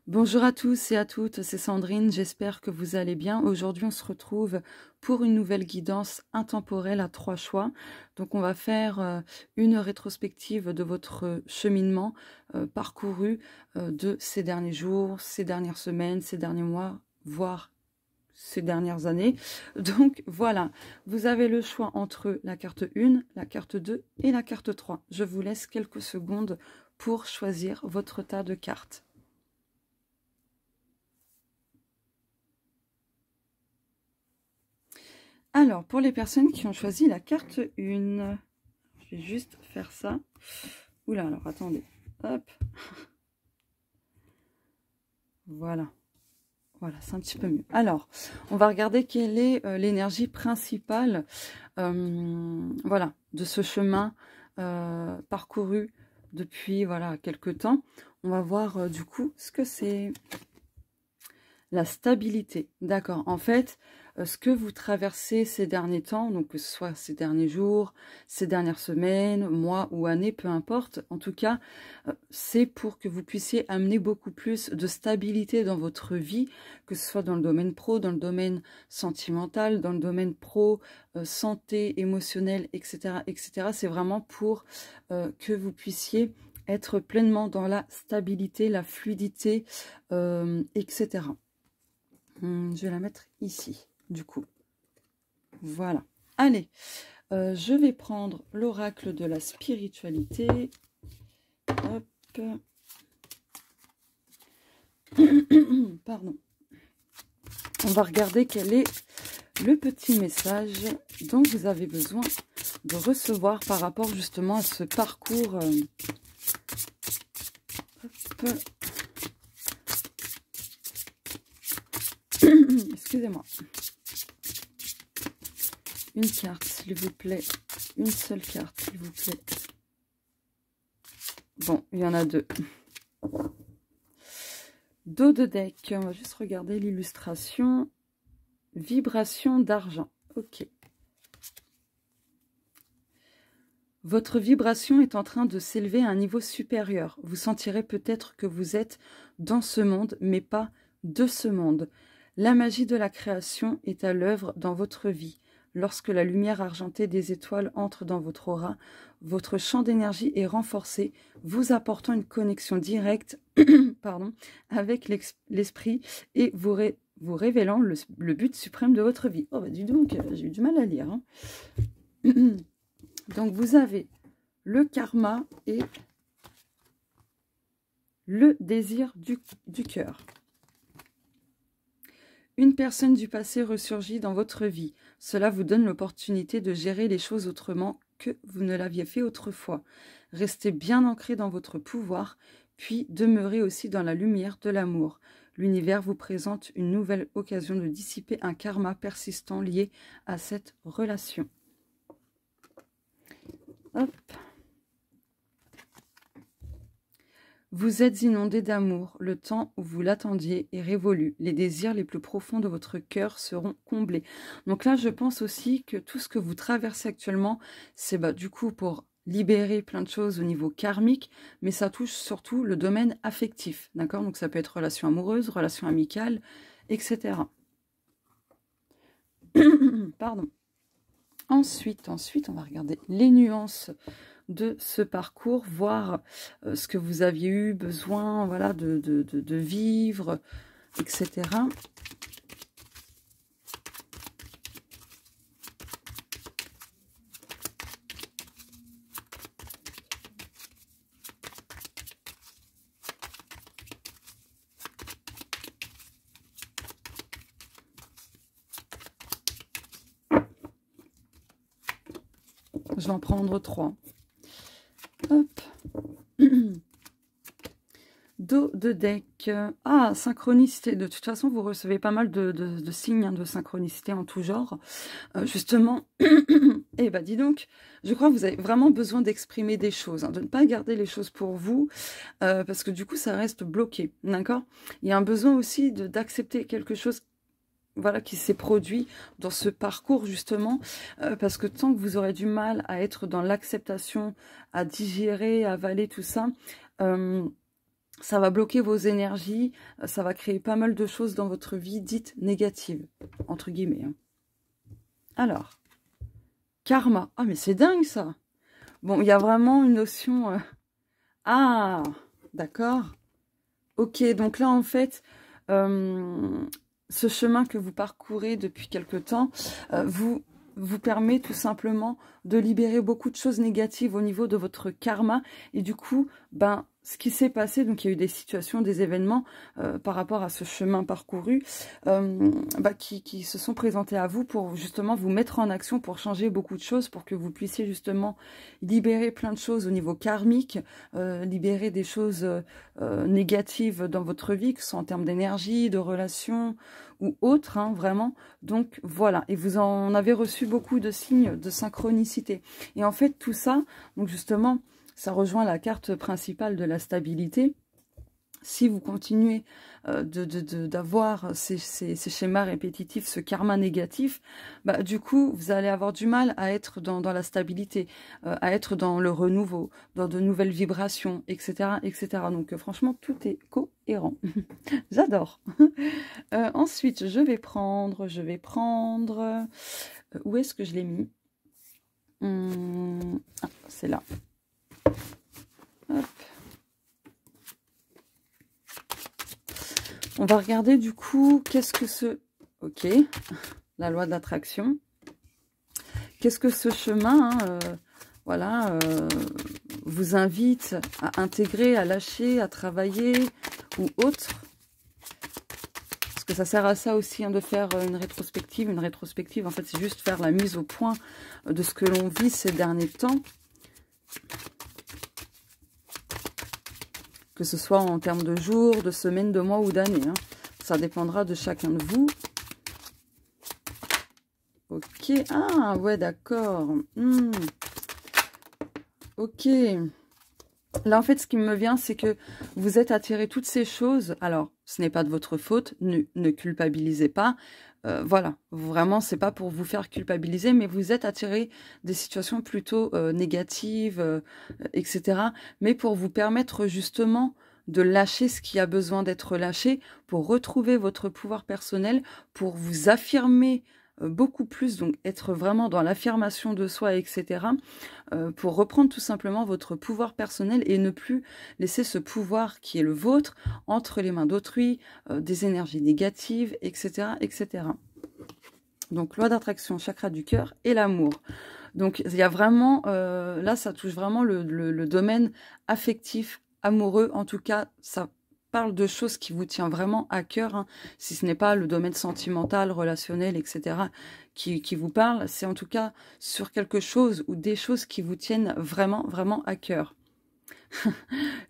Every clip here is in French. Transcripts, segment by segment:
Bonjour à tous et à toutes, c'est Sandrine, j'espère que vous allez bien. Aujourd'hui, on se retrouve pour une nouvelle guidance intemporelle à 3 choix. Donc, on va faire une rétrospective de votre cheminement parcouru de ces derniers jours, ces dernières semaines, ces derniers mois, voire ces dernières années. Donc, voilà, vous avez le choix entre la carte 1, la carte 2 et la carte 3. Je vous laisse quelques secondes pour choisir votre tas de cartes. Alors, pour les personnes qui ont choisi la carte 1, je vais juste faire ça. Oula, alors attendez. Hop. Voilà. Voilà, c'est un petit peu mieux. Alors, on va regarder quelle est l'énergie principale voilà, de ce chemin parcouru depuis voilà, quelques temps. On va voir du coup ce que c'est. La stabilité, d'accord. En fait, ce que vous traversez ces derniers temps, donc que ce soit ces derniers jours, ces dernières semaines, mois ou années, peu importe, en tout cas, c'est pour que vous puissiez amener beaucoup plus de stabilité dans votre vie, que ce soit dans le domaine pro, dans le domaine sentimental, dans le domaine pro, santé, émotionnelle, etc., etc. C'est vraiment pour que vous puissiez être pleinement dans la stabilité, la fluidité, etc. Je vais la mettre ici, du coup. Voilà. Allez, je vais prendre l'oracle de la spiritualité. Hop. Pardon. On va regarder quel est le petit message dont vous avez besoin de recevoir par rapport justement à ce parcours. Hop. Excusez-moi. Une carte, s'il vous plaît. Une seule carte, s'il vous plaît. Bon, il y en a deux. Dos de deck. On va juste regarder l'illustration. Vibration d'argent. Ok. Votre vibration est en train de s'élever à un niveau supérieur. Vous sentirez peut-être que vous êtes dans ce monde, mais pas de ce monde. La magie de la création est à l'œuvre dans votre vie. Lorsque la lumière argentée des étoiles entre dans votre aura, votre champ d'énergie est renforcé, vous apportant une connexion directe pardon, avec l'esprit et vous révélant le but suprême de votre vie. Oh bah dis donc, j'ai eu du mal à lire. Hein. Donc vous avez le karma et le désir du cœur. Une personne du passé ressurgit dans votre vie. Cela vous donne l'opportunité de gérer les choses autrement que vous ne l'aviez fait autrefois. Restez bien ancré dans votre pouvoir, puis demeurez aussi dans la lumière de l'amour. L'univers vous présente une nouvelle occasion de dissiper un karma persistant lié à cette relation. Hop. Vous êtes inondé d'amour, le temps où vous l'attendiez est révolu, les désirs les plus profonds de votre cœur seront comblés. Donc là, je pense aussi que tout ce que vous traversez actuellement, c'est du coup pour libérer plein de choses au niveau karmique, mais ça touche surtout le domaine affectif, d'accord? Donc ça peut être relation amoureuse, relation amicale, etc. Pardon. Ensuite, on va regarder les nuances de ce parcours, voir ce que vous aviez eu besoin voilà, de vivre, etc. Je vais en prendre 3. Hop. Dos de deck. Ah, synchronicité. De toute façon, vous recevez pas mal de signes hein, de synchronicité en tout genre. Justement, eh ben dis donc, je crois que vous avez vraiment besoin d'exprimer des choses, hein, de ne pas garder les choses pour vous, parce que du coup, ça reste bloqué, d'accord? Il y a un besoin aussi d'accepter quelque chose voilà, qui s'est produit dans ce parcours justement, parce que tant que vous aurez du mal à être dans l'acceptation, à digérer, à avaler tout ça, ça va bloquer vos énergies, ça va créer pas mal de choses dans votre vie dites négatives, entre guillemets. Hein. Alors, karma. Ah, mais c'est dingue ça. Bon, il y a vraiment une notion... Ah, d'accord. Ok, donc là, en fait, ce chemin que vous parcourez depuis quelque temps, vous permet tout simplement de libérer beaucoup de choses négatives au niveau de votre karma. Et du coup, ben, ce qui s'est passé, donc il y a eu des situations, des événements par rapport à ce chemin parcouru qui se sont présentés à vous pour justement vous mettre en action, pour changer beaucoup de choses, pour que vous puissiez justement libérer plein de choses au niveau karmique, libérer des choses négatives dans votre vie, que ce soit en termes d'énergie, de relations ou autres, hein, vraiment. Donc voilà, et vous en avez reçu beaucoup de signes de synchronicité. Et en fait, tout ça, donc justement, ça rejoint la carte principale de la stabilité. Si vous continuez d'avoir ces schémas répétitifs, ce karma négatif, bah, du coup, vous allez avoir du mal à être dans la stabilité, à être dans le renouveau, dans de nouvelles vibrations, etc. etc. Donc franchement, tout est cohérent. J'adore. Ensuite, je vais prendre... où est-ce que je l'ai mis? Ah, c'est là. Hop. On va regarder du coup, qu'est-ce que ce... Ok, la loi d'attraction. Qu'est-ce que ce chemin, hein, voilà, vous invite à intégrer, à lâcher, à travailler ou autre. Parce que ça sert à ça aussi, hein, de faire une rétrospective. Une rétrospective, en fait, c'est juste faire la mise au point de ce que l'on vit ces derniers temps. Que ce soit en termes de jours, de semaines, de mois ou d'années. Hein. Ça dépendra de chacun de vous. Ok. Ah, ouais, d'accord. Ok. Là, en fait, ce qui me vient, c'est que vous êtes attiré toutes ces choses. Alors, ce n'est pas de votre faute. Ne culpabilisez pas. Voilà. Vraiment, c'est pas pour vous faire culpabiliser, mais vous êtes attiré des situations plutôt négatives, etc. Mais pour vous permettre justement de lâcher ce qui a besoin d'être lâché, pour retrouver votre pouvoir personnel, pour vous affirmer beaucoup plus, donc être vraiment dans l'affirmation de soi, etc., pour reprendre tout simplement votre pouvoir personnel et ne plus laisser ce pouvoir qui est le vôtre entre les mains d'autrui, des énergies négatives, etc., etc. Donc, loi d'attraction, chakra du cœur et l'amour. Donc, il y a vraiment, là, ça touche vraiment le domaine affectif, amoureux. En tout cas, ça parle de choses qui vous tient vraiment à cœur, hein, si ce n'est pas le domaine sentimental, relationnel, etc., qui vous parle. C'est en tout cas sur quelque chose ou des choses qui vous tiennent vraiment, vraiment à cœur.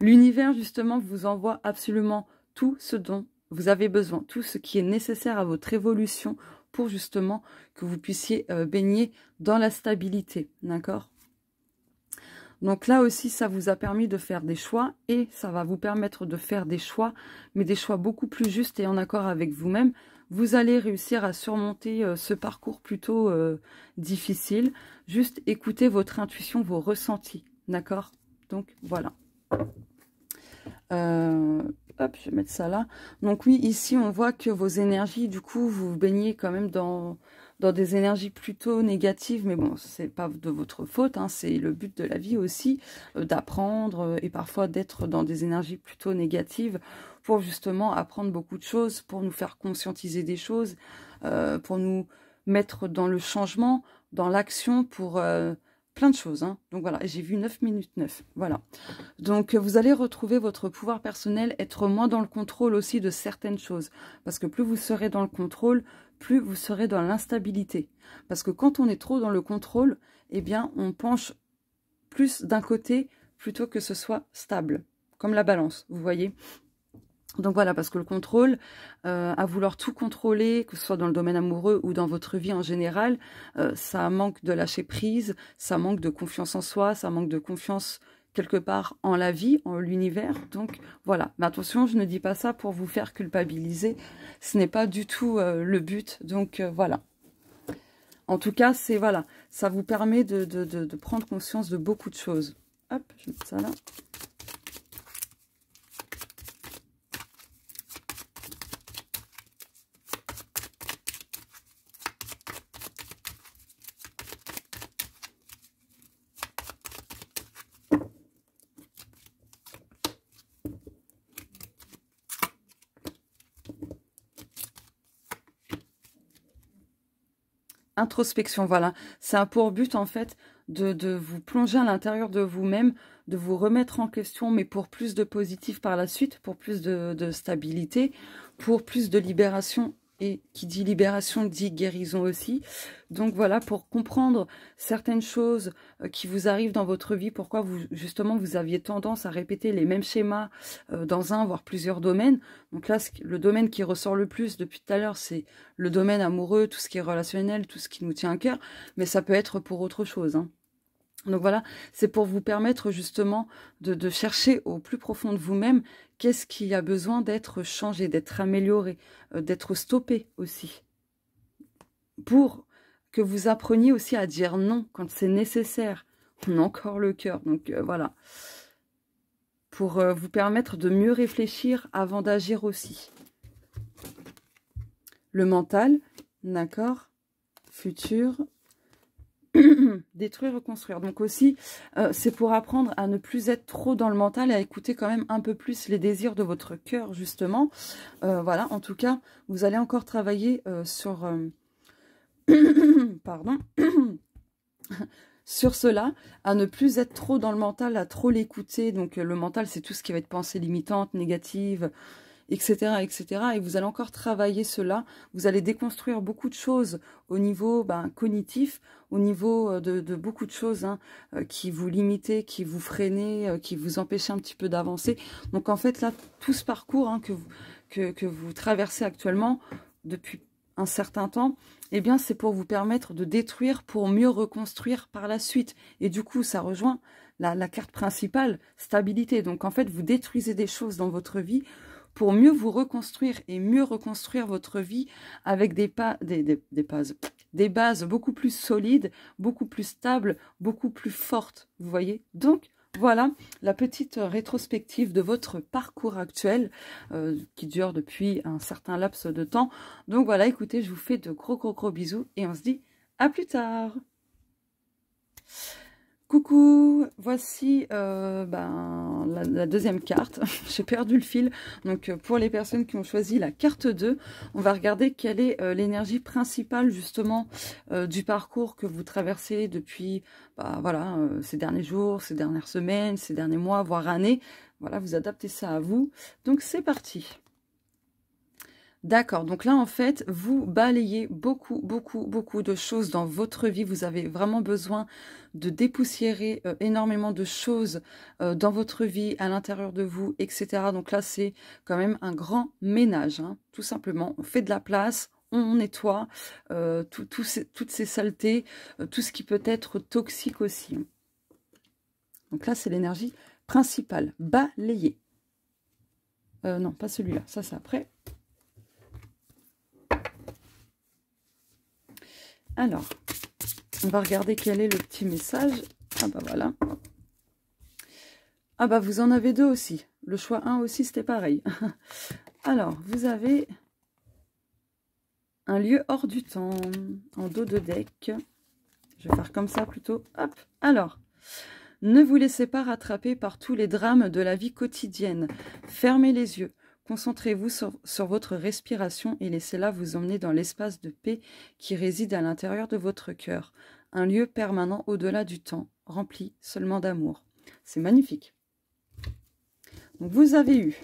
L'univers, justement, vous envoie absolument tout ce dont vous avez besoin, tout ce qui est nécessaire à votre évolution pour justement que vous puissiez baigner dans la stabilité, d'accord ? Donc là aussi, ça vous a permis de faire des choix et ça va vous permettre de faire des choix, mais des choix beaucoup plus justes et en accord avec vous-même. Vous allez réussir à surmonter ce parcours plutôt difficile. Juste écoutez votre intuition, vos ressentis, d'accord? Donc voilà. Hop, je vais mettre ça là. Donc oui, ici, on voit que vos énergies, du coup, vous baignez quand même dans des énergies plutôt négatives, mais bon, c'est pas de votre faute, hein, c'est le but de la vie aussi, d'apprendre et parfois d'être dans des énergies plutôt négatives pour justement apprendre beaucoup de choses, pour nous faire conscientiser des choses, pour nous mettre dans le changement, dans l'action, pour plein de choses. Hein. Donc voilà, j'ai vu 9 minutes 9, voilà. Donc vous allez retrouver votre pouvoir personnel, être moins dans le contrôle aussi de certaines choses, parce que plus vous serez dans le contrôle, plus vous serez dans l'instabilité. Parce que quand on est trop dans le contrôle, eh bien, on penche plus d'un côté plutôt que ce soit stable, comme la balance, vous voyez. Donc voilà, parce que le contrôle, à vouloir tout contrôler, que ce soit dans le domaine amoureux ou dans votre vie en général, ça manque de lâcher prise, ça manque de confiance en soi, ça manque de confiance quelque part en la vie, en l'univers. Donc voilà, mais attention, je ne dis pas ça pour vous faire culpabiliser, ce n'est pas du tout le but, donc voilà. En tout cas, c'est voilà, ça vous permet de prendre conscience de beaucoup de choses. Hop, je mets ça là. Introspection, voilà. C'est un pour but, en fait, de vous plonger à l'intérieur de vous-même, de vous remettre en question, mais pour plus de positif par la suite, pour plus de stabilité, pour plus de libération. Et qui dit libération dit guérison aussi. Donc voilà, pour comprendre certaines choses qui vous arrivent dans votre vie, pourquoi vous justement vous aviez tendance à répéter les mêmes schémas dans un voire plusieurs domaines. Donc là, le domaine qui ressort le plus depuis tout à l'heure, c'est le domaine amoureux, tout ce qui est relationnel, tout ce qui nous tient à cœur, mais ça peut être pour autre chose, hein. Donc voilà, c'est pour vous permettre justement de chercher au plus profond de vous-même qu'est-ce qui a besoin d'être changé, d'être amélioré, d'être stoppé aussi. Pour que vous appreniez aussi à dire non quand c'est nécessaire. On a encore le cœur, donc voilà. Pour vous permettre de mieux réfléchir avant d'agir aussi. Le mental, d'accord, futur, détruire, reconstruire. Donc aussi, c'est pour apprendre à ne plus être trop dans le mental et à écouter quand même un peu plus les désirs de votre cœur, justement. Voilà, en tout cas, vous allez encore travailler sur... pardon. Sur cela, à ne plus être trop dans le mental, à trop l'écouter. Donc le mental, c'est tout ce qui va être pensée limitante, négative, etc., etc. Et vous allez encore travailler cela. Vous allez déconstruire beaucoup de choses au niveau cognitif, au niveau de beaucoup de choses hein, qui vous limitaient, qui vous freinaient, qui vous empêchaient un petit peu d'avancer. Donc en fait, là, tout ce parcours hein, que vous traversez actuellement depuis un certain temps, eh bien, c'est pour vous permettre de détruire pour mieux reconstruire par la suite. Et du coup, ça rejoint la carte principale, stabilité. Donc en fait, vous détruisez des choses dans votre vie pour mieux vous reconstruire et mieux reconstruire votre vie avec des bases beaucoup plus solides, beaucoup plus stables, beaucoup plus fortes, vous voyez. Donc, voilà la petite rétrospective de votre parcours actuel qui dure depuis un certain laps de temps. Donc voilà, écoutez, je vous fais de gros bisous et on se dit à plus tard. Coucou, voici la deuxième carte. J'ai perdu le fil. Donc pour les personnes qui ont choisi la carte 2, on va regarder quelle est l'énergie principale justement du parcours que vous traversez depuis ces derniers jours, ces dernières semaines, ces derniers mois, voire années. Voilà, vous adaptez ça à vous. Donc c'est parti. D'accord, donc là en fait, vous balayez beaucoup de choses dans votre vie. Vous avez vraiment besoin de dépoussiérer énormément de choses dans votre vie, à l'intérieur de vous, etc. Donc là, c'est quand même un grand ménage, hein, tout simplement. On fait de la place, on nettoie toutes ces saletés, tout ce qui peut être toxique aussi. Donc là, c'est l'énergie principale, balayer. Non, pas celui-là, ça c'est après. Alors, on va regarder quel est le petit message. Ah bah voilà. Ah bah vous en avez deux aussi. Le choix 1 aussi, c'était pareil. Alors, vous avez un lieu hors du temps, en dos de deck. Je vais faire comme ça plutôt. Hop. Alors, ne vous laissez pas rattraper par tous les drames de la vie quotidienne. Fermez les yeux. Concentrez-vous sur votre respiration et laissez-la vous emmener dans l'espace de paix qui réside à l'intérieur de votre cœur. Un lieu permanent au-delà du temps, rempli seulement d'amour. C'est magnifique. Donc vous avez eu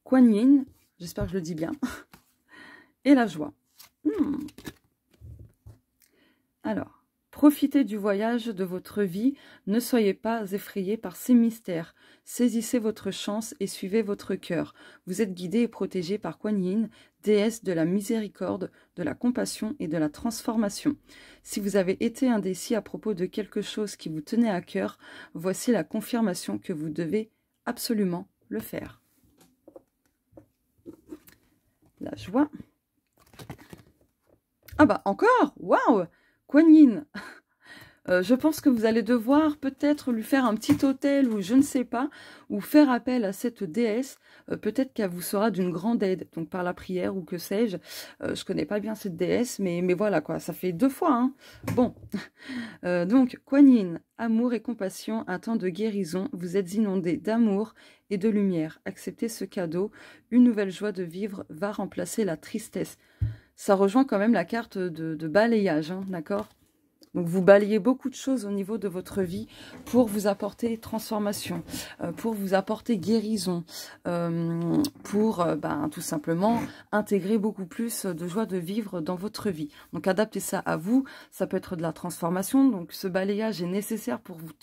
Kuan Yin, j'espère que je le dis bien, et la joie. Alors, profitez du voyage de votre vie, ne soyez pas effrayés par ces mystères. Saisissez votre chance et suivez votre cœur. Vous êtes guidé et protégé par Kuan Yin, déesse de la miséricorde, de la compassion et de la transformation. Si vous avez été indécis à propos de quelque chose qui vous tenait à cœur, voici la confirmation que vous devez absolument le faire. La joie. Ah bah encore, waouh, Kuan Yin. Je pense que vous allez devoir peut-être lui faire un petit hôtel ou je ne sais pas, ou faire appel à cette déesse. Peut-être qu'elle vous sera d'une grande aide, donc par la prière ou que sais-je. Je connais pas bien cette déesse, mais voilà quoi, ça fait 2 fois. Hein. Bon, donc Kuan Yin, amour et compassion, un temps de guérison. Vous êtes inondé d'amour et de lumière. Acceptez ce cadeau. Une nouvelle joie de vivre va remplacer la tristesse. ça rejoint quand même la carte de balayage, hein, d'accord? Donc, vous balayez beaucoup de choses au niveau de votre vie pour vous apporter transformation, pour vous apporter guérison, pour tout simplement intégrer beaucoup plus de joie de vivre dans votre vie. Donc, adaptez ça à vous. Ça peut être de la transformation. Donc, ce balayage est nécessaire pour vous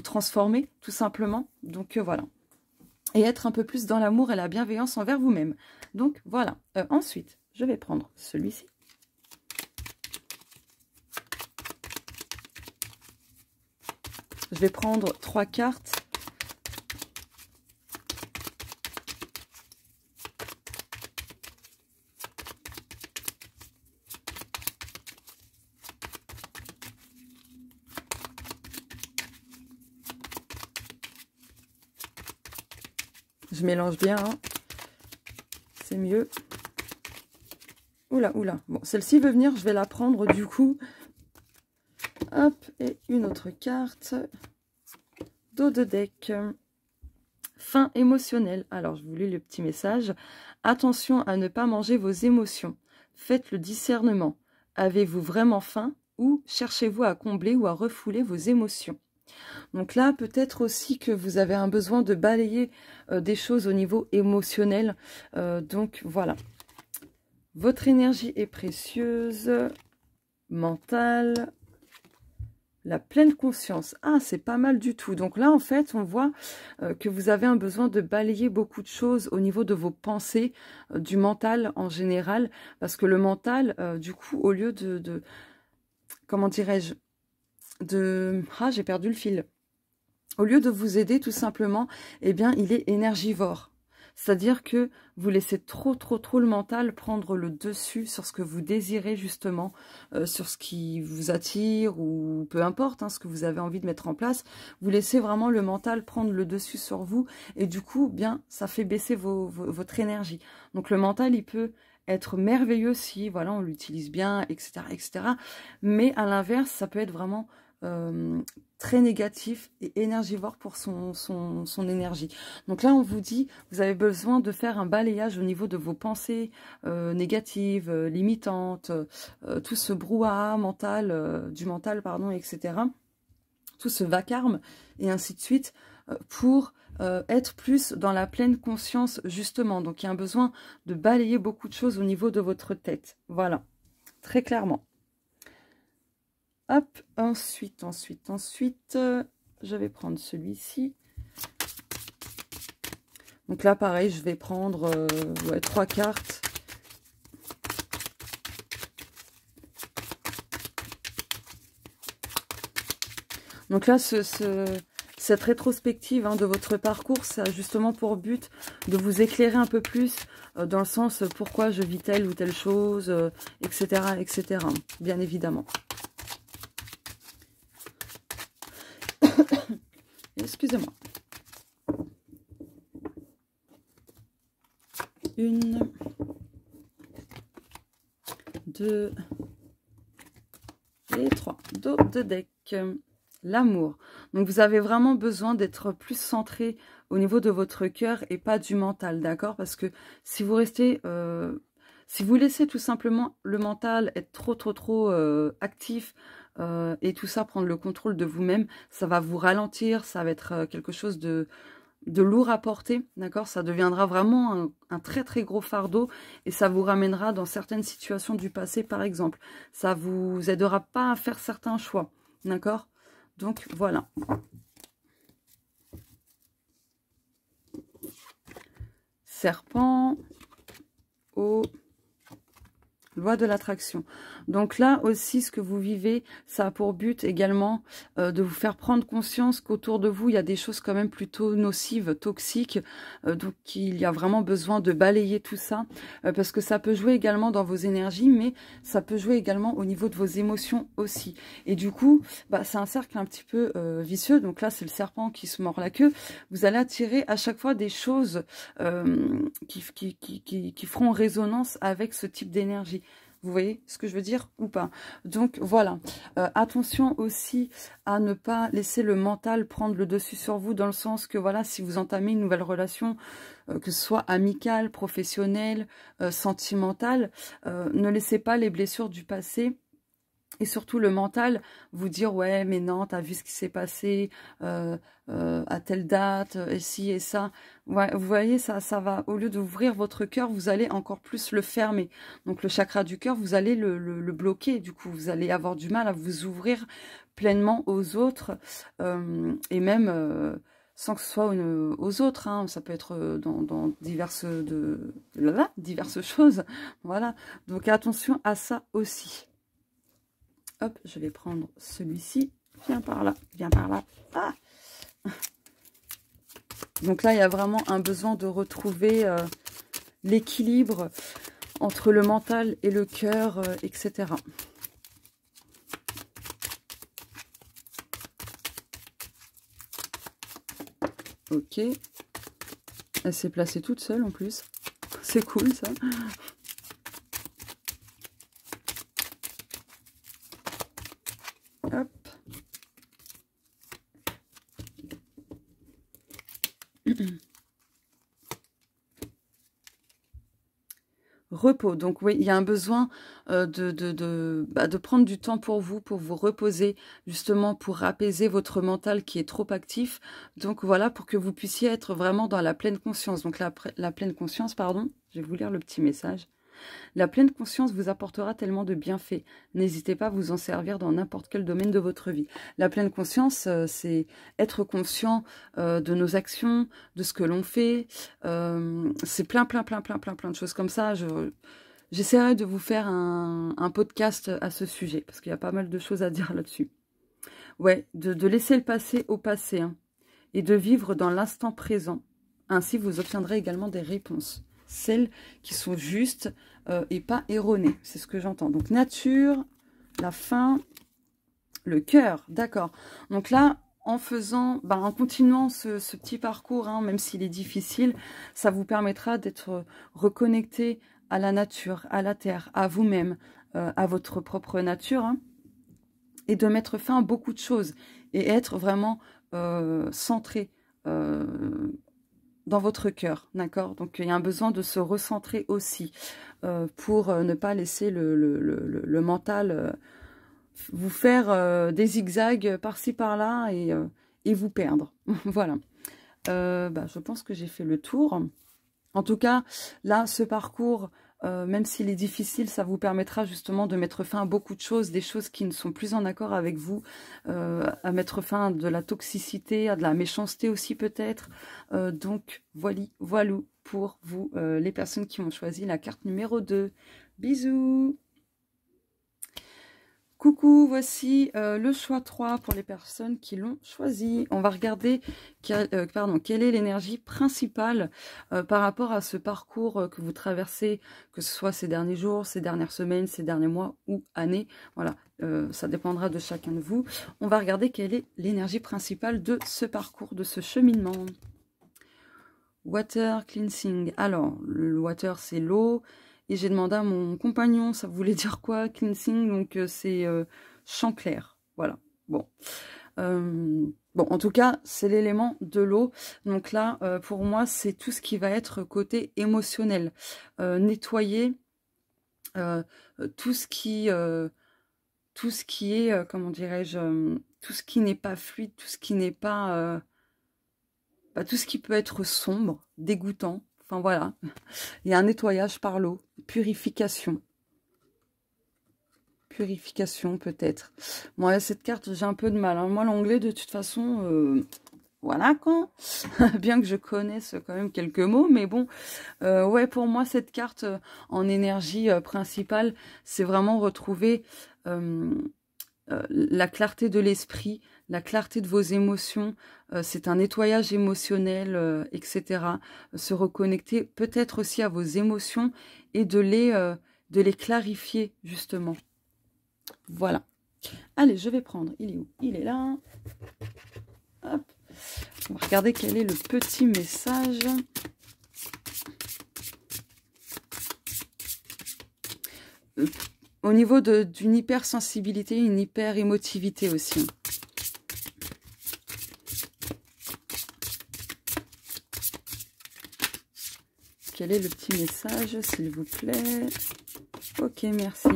transformer, tout simplement. Donc, voilà. Et être un peu plus dans l'amour et la bienveillance envers vous-même. Donc, voilà. Ensuite, je vais prendre celui-ci. Je vais prendre 3 cartes. Je mélange bien, hein. C'est mieux. Oula, oula. Bon, celle-ci veut venir, je vais la prendre du coup. Hop, et une autre carte. Dos de deck. Faim émotionnelle. Alors, je vous lis le petit message. Attention à ne pas manger vos émotions. Faites le discernement. Avez-vous vraiment faim ou cherchez-vous à combler ou à refouler vos émotions? Donc là, peut-être aussi que vous avez un besoin de balayer des choses au niveau émotionnel. Donc, voilà. Votre énergie est précieuse. Mentale. La pleine conscience. Ah, c'est pas mal du tout. Donc là, en fait, on voit que vous avez un besoin de balayer beaucoup de choses au niveau de vos pensées, du mental en général. Parce que le mental, du coup, au lieu de comment dirais-je, ah, j'ai perdu le fil. Au lieu de vous aider, tout simplement, eh bien, il est énergivore. C'est-à-dire que vous laissez trop le mental prendre le dessus sur ce que vous désirez justement, sur ce qui vous attire ou peu importe, hein, ce que vous avez envie de mettre en place. Vous laissez vraiment le mental prendre le dessus sur vous et du coup, bien, ça fait baisser votre énergie. Donc le mental, il peut être merveilleux si, voilà, on l'utilise bien, etc., etc. Mais à l'inverse, ça peut être vraiment très négatif et énergivore pour son énergie. Donc là, on vous dit, vous avez besoin de faire un balayage au niveau de vos pensées négatives, limitantes, tout ce brouhaha mental, du mental, pardon, etc. Tout ce vacarme, et ainsi de suite, pour être plus dans la pleine conscience, justement. Donc, il y a un besoin de balayer beaucoup de choses au niveau de votre tête. Voilà, très clairement. Hop, ensuite, je vais prendre celui-ci. Donc là, pareil, je vais prendre 3 cartes. Donc là, cette rétrospective, hein, de votre parcours, ça a justement pour but de vous éclairer un peu plus dans le sens pourquoi je vis telle ou telle chose, etc., etc., bien évidemment. Excusez-moi. 1, 2 et 3. Dos de deck. L'amour. Donc, vous avez vraiment besoin d'être plus centré au niveau de votre cœur et pas du mental, d'accord? Parce que si vous restez... si vous laissez tout simplement le mental être trop actif et tout ça, prendre le contrôle de vous-même, ça va vous ralentir, ça va être quelque chose de lourd à porter, d'accord? Ça deviendra vraiment un très gros fardeau et ça vous ramènera dans certaines situations du passé, par exemple. Ça vous aidera pas à faire certains choix, d'accord? Donc, voilà. Serpent, eau, loi de l'attraction. Donc là aussi, ce que vous vivez, ça a pour but également de vous faire prendre conscience qu'autour de vous, il y a des choses quand même plutôt nocives, toxiques. Donc il y a vraiment besoin de balayer tout ça. Parce que ça peut jouer également dans vos énergies, mais ça peut jouer également au niveau de vos émotions aussi. Et du coup, c'est un cercle un petit peu vicieux. Donc là, c'est le serpent qui se mord la queue. Vous allez attirer à chaque fois des choses qui feront résonance avec ce type d'énergie. Vous voyez ce que je veux dire ou pas? Donc voilà, attention aussi à ne pas laisser le mental prendre le dessus sur vous, dans le sens que voilà, si vous entamez une nouvelle relation, que ce soit amicale, professionnelle, sentimentale, ne laissez pas les blessures du passé et surtout le mental vous dire ouais mais non, t'as vu ce qui s'est passé à telle date et ci et ça. Ouais, vous voyez, ça va, au lieu d'ouvrir votre cœur, vous allez encore plus le fermer. Donc le chakra du cœur, vous allez le bloquer. Du coup, vous allez avoir du mal à vous ouvrir pleinement aux autres et même sans que ce soit aux autres, hein. Ça peut être dans diverses choses. Voilà, donc attention à ça aussi. Hop, je vais prendre celui-ci. Viens par là, viens par là. Ah! Donc là, il y a vraiment un besoin de retrouver l'équilibre entre le mental et le cœur, etc. Ok. Elle s'est placée toute seule en plus. C'est cool ça. Hop. Repos. Donc oui, il y a un besoin de prendre du temps pour vous reposer, justement pour apaiser votre mental qui est trop actif. Donc voilà, pour que vous puissiez être vraiment dans la pleine conscience. Donc la pleine conscience, pardon, je vais vous lire le petit message. La pleine conscience vous apportera tellement de bienfaits. N'hésitez pas à vous en servir dans n'importe quel domaine de votre vie. La pleine conscience, c'est être conscient de nos actions, de ce que l'on fait. C'est plein de choses comme ça. J'essaierai de vous faire un podcast à ce sujet, parce qu'il y a pas mal de choses à dire là-dessus. Ouais, de laisser le passé au passé, hein, et de vivre dans l'instant présent. Ainsi, vous obtiendrez également des réponses. Celles qui sont justes et pas erronées. C'est ce que j'entends. Donc, nature, la fin, le cœur. D'accord. Donc là, en continuant ce petit parcours, hein, même s'il est difficile, ça vous permettra d'être reconnecté à la nature, à la terre, à vous-même, à votre propre nature, hein, et de mettre fin à beaucoup de choses et être vraiment centré dans votre cœur, d'accord? Donc, il y a un besoin de se recentrer aussi pour ne pas laisser le mental vous faire des zigzags par-ci, par-là et vous perdre. Voilà. Je pense que j'ai fait le tour. En tout cas, là, ce parcours, même s'il est difficile, ça vous permettra justement de mettre fin à beaucoup de choses, des choses qui ne sont plus en accord avec vous, à mettre fin à de la toxicité, à de la méchanceté aussi peut-être. Donc, voilà pour vous, les personnes qui ont choisi la carte numéro 2. Bisous! Coucou, voici le choix 3 pour les personnes qui l'ont choisi. On va regarder quelle est l'énergie principale par rapport à ce parcours que vous traversez, que ce soit ces derniers jours, ces dernières semaines, ces derniers mois ou années. Voilà, ça dépendra de chacun de vous. On va regarder quelle est l'énergie principale de ce parcours, de ce cheminement. Water cleansing. Alors, le water, c'est l'eau. Et j'ai demandé à mon compagnon, ça voulait dire quoi, cleansing, donc c'est champ clair, voilà. Bon, en tout cas, c'est l'élément de l'eau. Donc là, pour moi, c'est tout ce qui va être côté émotionnel. Nettoyer tout ce qui est, comment dirais-je, tout ce qui n'est pas fluide, tout ce qui n'est pas... tout ce qui peut être sombre, dégoûtant. Enfin voilà, il y a un nettoyage par l'eau, purification. Purification peut-être. Moi, cette carte, j'ai un peu de mal, hein. Moi, l'anglais, de toute façon, voilà quoi. Bien que je connaisse quand même quelques mots, mais bon. Ouais, pour moi, cette carte en énergie principale, c'est vraiment retrouver la clarté de l'esprit, la clarté de vos émotions, c'est un nettoyage émotionnel, etc. Se reconnecter peut-être aussi à vos émotions et de les clarifier, justement. Voilà. Allez, je vais prendre. Il est où? Il est là. Hop. On va regarder quel est le petit message. au niveau d'une hypersensibilité, une hyper-émotivité aussi. Quel est le petit message, s'il vous plaît? Ok, merci.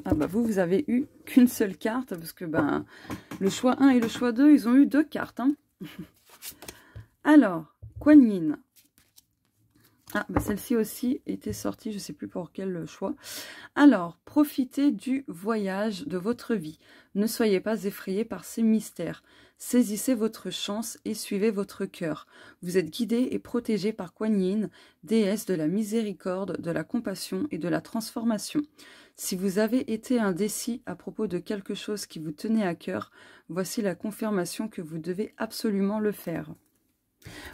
Ah bah vous avez eu qu'une seule carte, parce que ben le choix 1 et le choix 2, ils ont eu 2 cartes. Hein. Alors, Kuan Yin. Ah, bah celle-ci aussi était sortie, je ne sais plus pour quel choix. Alors, profitez du voyage de votre vie. Ne soyez pas effrayés par ces mystères. Saisissez votre chance et suivez votre cœur. Vous êtes guidés et protégés par Kuan Yin, déesse de la miséricorde, de la compassion et de la transformation. Si vous avez été indécis à propos de quelque chose qui vous tenait à cœur, voici la confirmation que vous devez absolument le faire.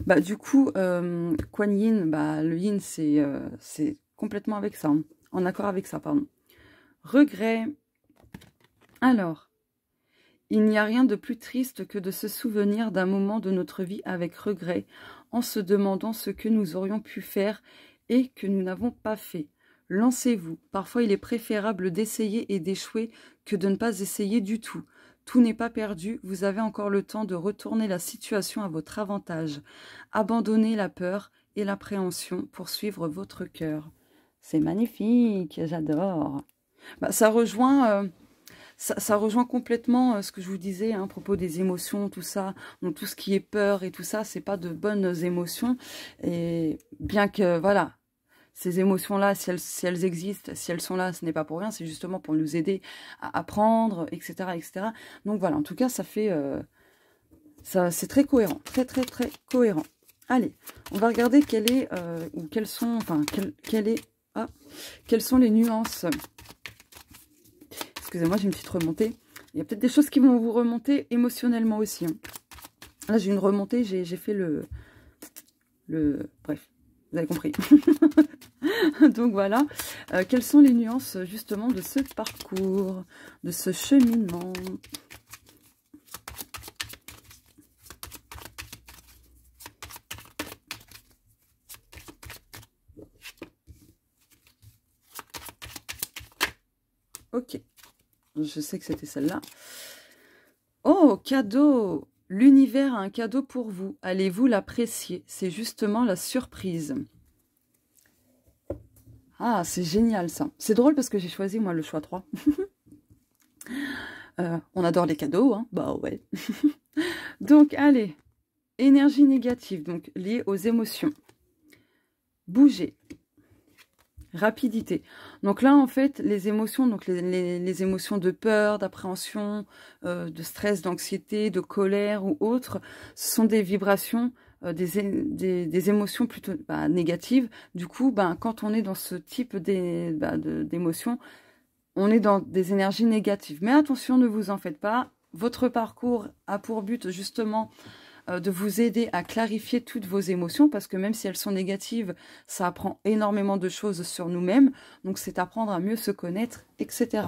Bah, du coup, Kuan Yin, bah, le yin, c'est complètement avec ça, hein, en accord avec ça, pardon. Regret. Alors, il n'y a rien de plus triste que de se souvenir d'un moment de notre vie avec regret, en se demandant ce que nous aurions pu faire et que nous n'avons pas fait. Lancez-vous. Parfois, il est préférable d'essayer et d'échouer que de ne pas essayer du tout. Tout n'est pas perdu, vous avez encore le temps de retourner la situation à votre avantage. Abandonnez la peur et l'appréhension pour suivre votre cœur. C'est magnifique, j'adore. Bah, ça rejoint complètement ce que je vous disais hein, à propos des émotions, tout ça. Donc, tout ce qui est peur et tout ça, c'est pas de bonnes émotions. Et bien que, voilà, ces émotions-là, si elles existent, si elles sont là, ce n'est pas pour rien, c'est justement pour nous aider à apprendre, etc., etc. Donc voilà, en tout cas, ça fait... c'est très cohérent, très cohérent. Allez, on va regarder quelle est, ou quelles sont, enfin, quelles sont les nuances. Excusez-moi, j'ai une petite remontée. Il y a peut-être des choses qui vont vous remonter émotionnellement aussi. Hein. Là, j'ai une remontée, j'ai fait bref, vous avez compris. Donc voilà, quelles sont les nuances justement de ce parcours, de ce cheminement? Ok, je sais que c'était celle-là. Oh, cadeau! L'univers a un cadeau pour vous. Allez-vous l'apprécier? C'est justement la surprise. Ah, c'est génial ça. C'est drôle parce que j'ai choisi moi le choix 3. On adore les cadeaux, hein? Bah ouais. Donc, allez. Énergie négative, donc liée aux émotions. Bouger. Rapidité. Donc là, en fait, les émotions, donc les émotions de peur, d'appréhension, de stress, d'anxiété, de colère ou autres, ce sont des vibrations, des émotions plutôt négatives. Du coup, quand on est dans ce type d'émotions, on est dans des énergies négatives. Mais attention, ne vous en faites pas. Votre parcours a pour but justement de vous aider à clarifier toutes vos émotions, parce que même si elles sont négatives, ça apprend énormément de choses sur nous-mêmes, donc c'est apprendre à mieux se connaître, etc.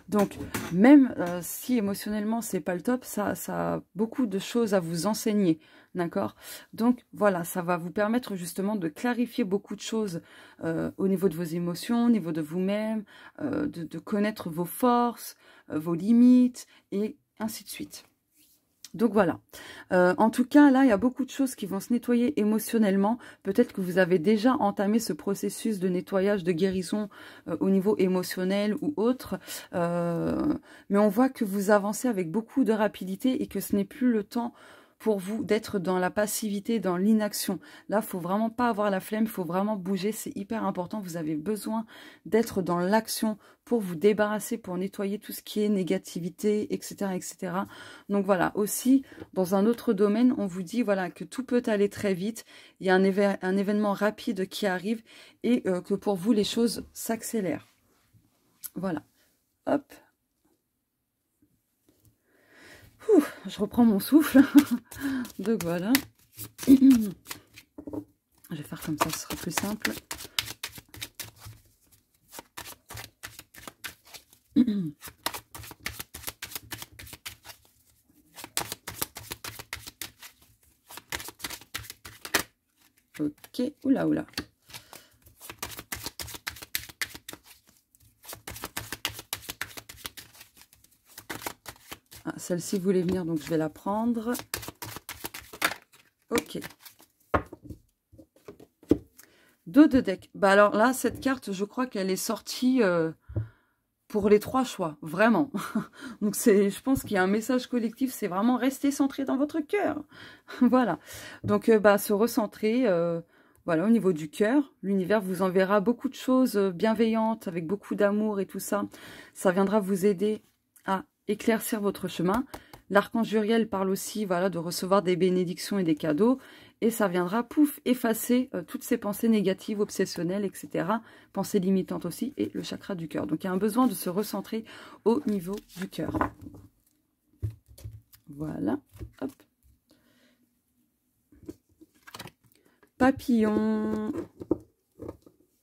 Donc, même si émotionnellement c'est pas le top, ça a beaucoup de choses à vous enseigner, d'accord? Donc, voilà, ça va vous permettre justement de clarifier beaucoup de choses au niveau de vos émotions, au niveau de vous-même, de connaître vos forces, vos limites, et ainsi de suite. Donc voilà, en tout cas, là, il y a beaucoup de choses qui vont se nettoyer émotionnellement. Peut-être que vous avez déjà entamé ce processus de nettoyage, de guérison au niveau émotionnel ou autre. Mais on voit que vous avancez avec beaucoup de rapidité et que ce n'est plus le temps pour vous d'être dans la passivité, dans l'inaction. Là, il ne faut vraiment pas avoir la flemme, il faut vraiment bouger, c'est hyper important. Vous avez besoin d'être dans l'action pour vous débarrasser, pour nettoyer tout ce qui est négativité, etc., etc. Donc voilà, aussi, dans un autre domaine, on vous dit voilà que tout peut aller très vite, il y a un événement rapide qui arrive et que pour vous, les choses s'accélèrent. Voilà, hop. Ouh, je reprends mon souffle. Donc voilà. Je vais faire comme ça, ce sera plus simple. Ok, oula, oula. Ah, celle-ci voulait venir, donc je vais la prendre. Ok. Dos de deck. Bah alors là, cette carte, je crois qu'elle est sortie pour les 3 choix, vraiment. Donc je pense qu'il y a un message collectif, c'est vraiment rester centré dans votre cœur. Voilà. Donc bah, se recentrer, voilà, au niveau du cœur. L'univers vous enverra beaucoup de choses bienveillantes, avec beaucoup d'amour et tout ça. Ça viendra vous aider à éclaircir votre chemin. L'archange Uriel parle aussi, voilà, de recevoir des bénédictions et des cadeaux. Et ça viendra, pouf, effacer toutes ces pensées négatives, obsessionnelles, etc. Pensées limitantes aussi, et le chakra du cœur. Donc, il y a un besoin de se recentrer au niveau du cœur. Voilà. Hop. Papillon.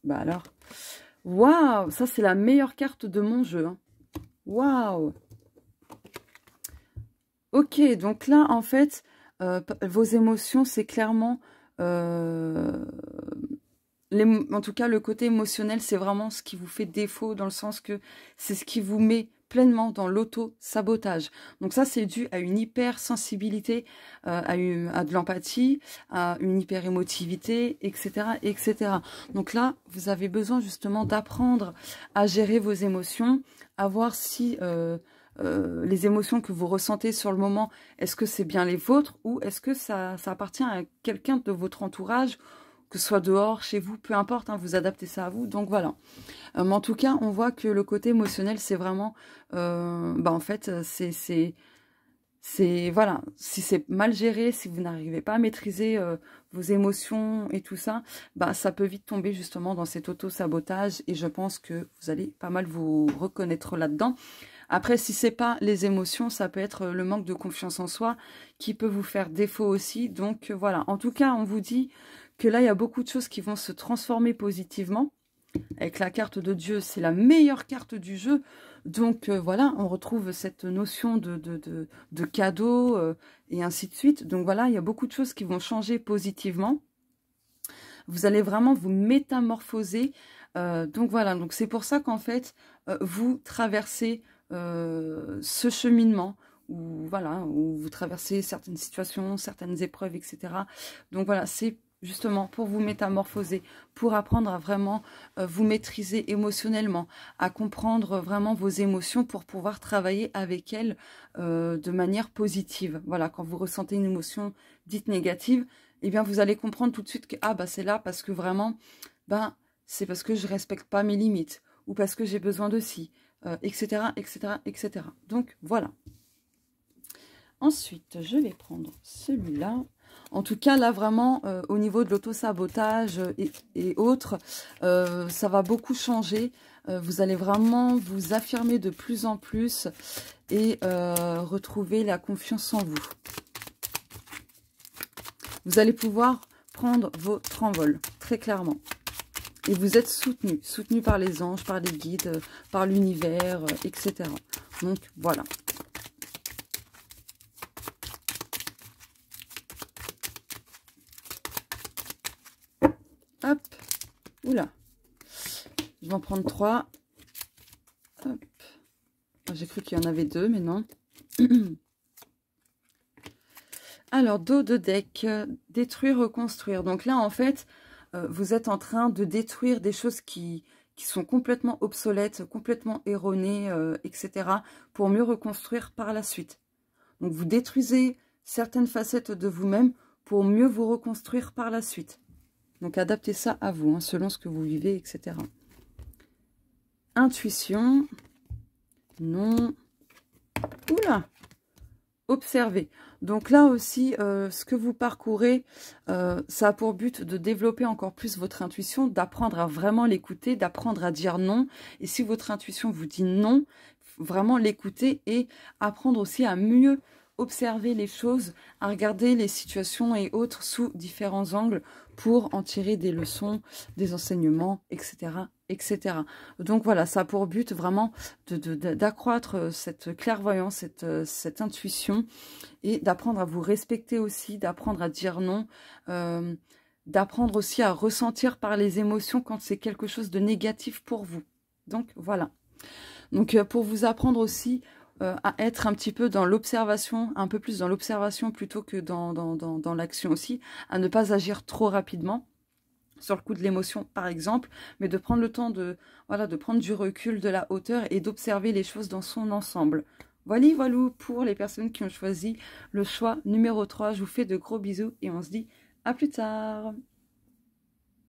Bah alors. Waouh, ça, c'est la meilleure carte de mon jeu. Hein. Waouh. Ok, donc là, en fait, vos émotions, c'est clairement... en tout cas, le côté émotionnel, c'est vraiment ce qui vous fait défaut, dans le sens que c'est ce qui vous met pleinement dans l'auto-sabotage. Donc ça, c'est dû à une hypersensibilité, à de l'empathie, à une hyper-émotivité, etc., etc. Donc là, vous avez besoin justement d'apprendre à gérer vos émotions, à voir si... les émotions que vous ressentez sur le moment, est-ce que c'est bien les vôtres ou est-ce que ça appartient à quelqu'un de votre entourage, que ce soit dehors, chez vous, peu importe, hein, vous adaptez ça à vous. Donc voilà. Mais en tout cas, on voit que le côté émotionnel, c'est vraiment... en fait, voilà, si c'est mal géré, si vous n'arrivez pas à maîtriser vos émotions et tout ça, bah, ça peut vite tomber justement dans cet auto-sabotage et je pense que vous allez pas mal vous reconnaître là-dedans. Après, si c'est pas les émotions, ça peut être le manque de confiance en soi qui peut vous faire défaut aussi. Donc voilà, en tout cas, on vous dit que là, il y a beaucoup de choses qui vont se transformer positivement. Avec la carte de Dieu, c'est la meilleure carte du jeu. Donc voilà, on retrouve cette notion de cadeau et ainsi de suite. Donc voilà, il y a beaucoup de choses qui vont changer positivement. Vous allez vraiment vous métamorphoser. Donc voilà, donc c'est pour ça qu'en fait, vous traversez ce cheminement où, voilà, où vous traversez certaines situations, certaines épreuves, etc. Donc voilà, c'est justement pour vous métamorphoser, pour apprendre à vraiment vous maîtriser émotionnellement, à comprendre vraiment vos émotions pour pouvoir travailler avec elles de manière positive. Voilà, quand vous ressentez une émotion dite négative, eh bien vous allez comprendre tout de suite que ah bah c'est là parce que vraiment, ben c'est parce que je respecte pas mes limites ou parce que j'ai besoin de ci, etc., etc., etc. Donc voilà. Ensuite, je vais prendre celui-là. En tout cas, là, vraiment, au niveau de l'auto-sabotage et autres, ça va beaucoup changer. Vous allez vraiment vous affirmer de plus en plus et retrouver la confiance en vous. Vous allez pouvoir prendre votre envol, très clairement. Et vous êtes soutenu, soutenu par les anges, par les guides, par l'univers, etc. Donc, voilà. Hop, oula, je vais en prendre 3. Hop, j'ai cru qu'il y en avait 2, mais non. Alors, dos de deck, détruire, reconstruire. Donc là, en fait, vous êtes en train de détruire des choses qui sont complètement obsolètes, complètement erronées, etc. pour mieux reconstruire par la suite. Donc, vous détruisez certaines facettes de vous-même pour mieux vous reconstruire par la suite. Donc, adaptez ça à vous, hein, selon ce que vous vivez, etc. Intuition. Non. Oula. Observez. Donc là aussi, ce que vous parcourez, ça a pour but de développer encore plus votre intuition, d'apprendre à vraiment l'écouter, d'apprendre à dire non. Et si votre intuition vous dit non, vraiment l'écouter et apprendre aussi à mieux observer les choses, à regarder les situations et autres sous différents angles pour en tirer des leçons, des enseignements, etc., etc. Donc voilà, ça a pour but vraiment d'accroître cette clairvoyance, cette intuition et d'apprendre à vous respecter aussi, d'apprendre à dire non, d'apprendre aussi à ressentir par les émotions quand c'est quelque chose de négatif pour vous. Donc voilà. Donc pour vous apprendre aussi à être un petit peu dans l'observation, un peu plus dans l'observation plutôt que dans l'action aussi, à ne pas agir trop rapidement sur le coup de l'émotion par exemple, mais de prendre le temps de, voilà, de prendre du recul, de la hauteur et d'observer les choses dans son ensemble. Voilà, voilà pour les personnes qui ont choisi le choix numéro 3. Je vous fais de gros bisous et on se dit à plus tard.